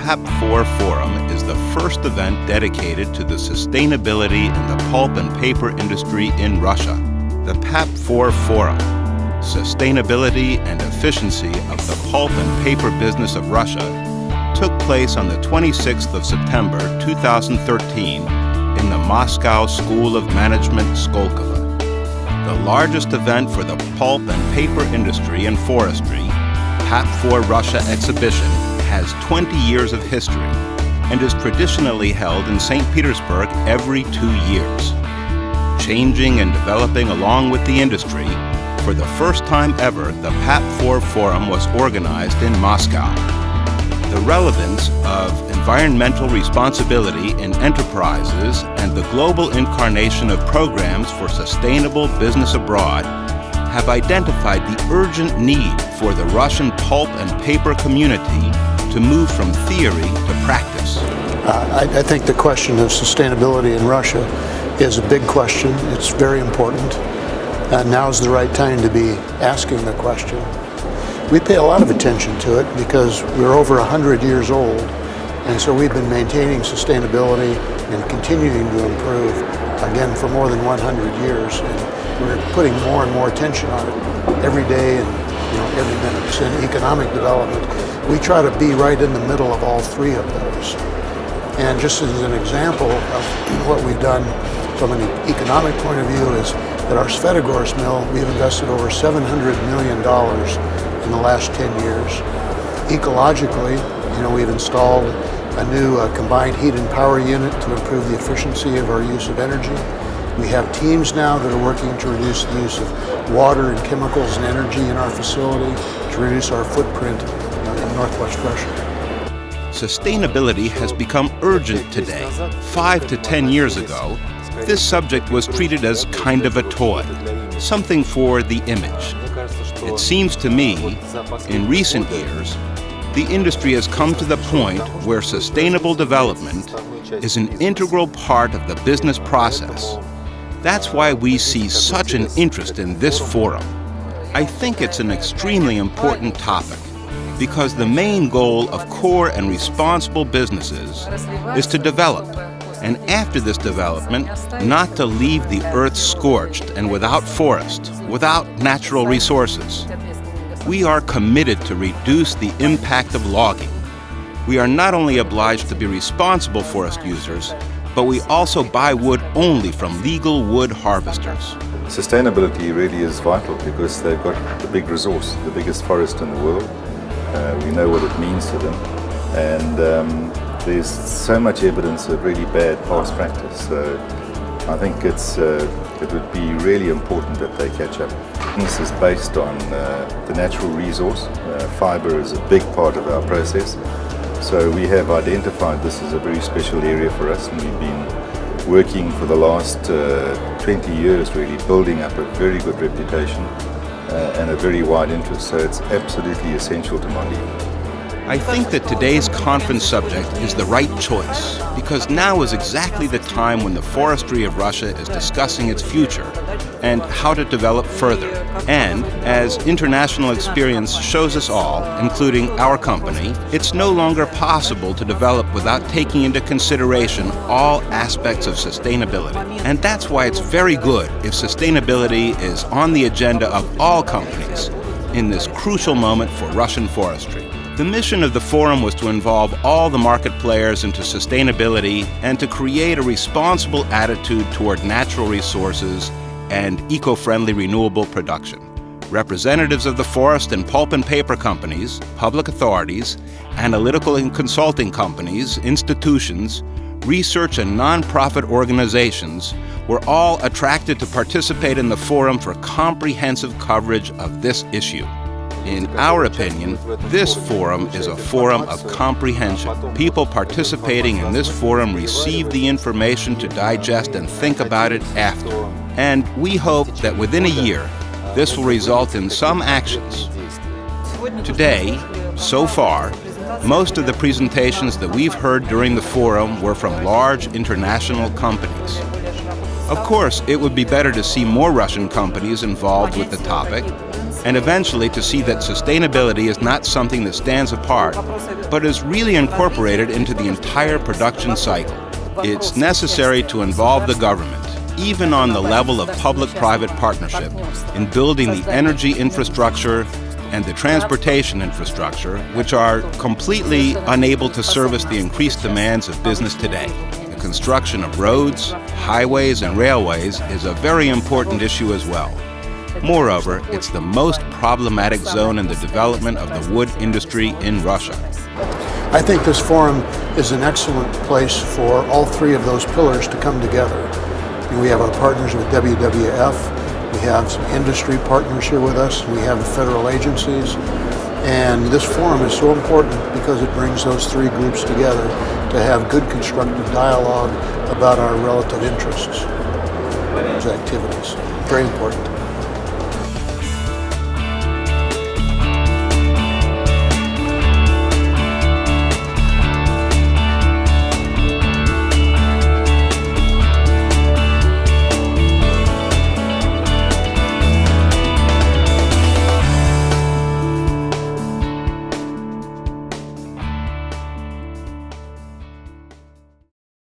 PAP 4 Forum is the first event dedicated to the sustainability in the pulp and paper industry in Russia. The PAP 4 Forum, Sustainability and Efficiency of the Pulp and Paper Business of Russia, took place on the 26th of September 2013 in the Moscow School of Management Skolkovo. The largest event for the pulp and paper industry and forestry, PAP 4 Russia exhibition has 20 years of history and is traditionally held in St. Petersburg every 2 years. Changing and developing along with the industry, for the first time ever, the PAP 4 Forum was organized in Moscow. The relevance of environmental responsibility in enterprises and the global incarnation of programs for sustainable business abroad have identified the urgent need for the Russian pulp and paper community to move from theory to practice. I think the question of sustainability in Russia is a big question. It's very important. Now's the right time to be asking the question. We pay a lot of attention to it because we're over 100 years old, and so we've been maintaining sustainability and continuing to improve, again, for more than 100 years. And we're putting more and more attention on it every day and every minute. It's in economic development. We try to be right in the middle of all three of those. And just as an example of what we've done from an economic point of view is at our Svetogorsk mill, we've invested over $700 million in the last 10 years. Ecologically, we've installed a new combined heat and power unit to improve the efficiency of our use of energy. We have teams now that are working to reduce the use of water and chemicals and energy in our facility to reduce our footprint in Northwest Russia. Sustainability has become urgent today. 5 to 10 years ago, this subject was treated as kind of a toy, something for the image. It seems to me, in recent years, the industry has come to the point where sustainable development is an integral part of the business process. That's why we see such an interest in this forum. I think it's an extremely important topic because the main goal of core and responsible businesses is to develop, and after this development, not to leave the earth scorched and without forest, without natural resources. We are committed to reduce the impact of logging. We are not only obliged to be responsible forest users, but we also buy wood only from legal wood harvesters. Sustainability really is vital because they've got the big resource, the biggest forest in the world. We know what it means to them, and there's so much evidence of really bad past practice. So I think it would be really important that they catch up. This is based on the natural resource. Fiber is a big part of our process. So we have identified this as a very special area for us, and we've been working for the last 20 years really building up a very good reputation and a very wide interest. So it's absolutely essential to Mondi. I think that today's conference subject is the right choice because now is exactly the time when the forestry of Russia is discussing its future and how to develop further. And as international experience shows us all, including our company, it's no longer possible to develop without taking into consideration all aspects of sustainability. And that's why it's very good if sustainability is on the agenda of all companies in this crucial moment for Russian forestry. The mission of the forum was to involve all the market players into sustainability and to create a responsible attitude toward natural resources and eco-friendly renewable production. Representatives of the forest and pulp and paper companies, public authorities, analytical and consulting companies, institutions, research and non-profit organizations were all attracted to participate in the forum for comprehensive coverage of this issue. In our opinion, this forum is a forum of comprehension. People participating in this forum receive the information to digest and think about it after. And we hope that within a year, this will result in some actions. Today, so far, most of the presentations that we've heard during the forum were from large international companies. Of course, it would be better to see more Russian companies involved with the topic, and eventually to see that sustainability is not something that stands apart, but is really incorporated into the entire production cycle. It's necessary to involve the government, even on the level of public-private partnership, in building the energy infrastructure and the transportation infrastructure, which are completely unable to service the increased demands of business today. The construction of roads, highways, and railways is a very important issue as well. Moreover, it's the most problematic zone in the development of the wood industry in Russia. I think this forum is an excellent place for all three of those pillars to come together. We have our partners with WWF, we have some industry partners here with us, we have federal agencies, and this forum is so important because it brings those three groups together to have good constructive dialogue about our relative interests, activities. Very important.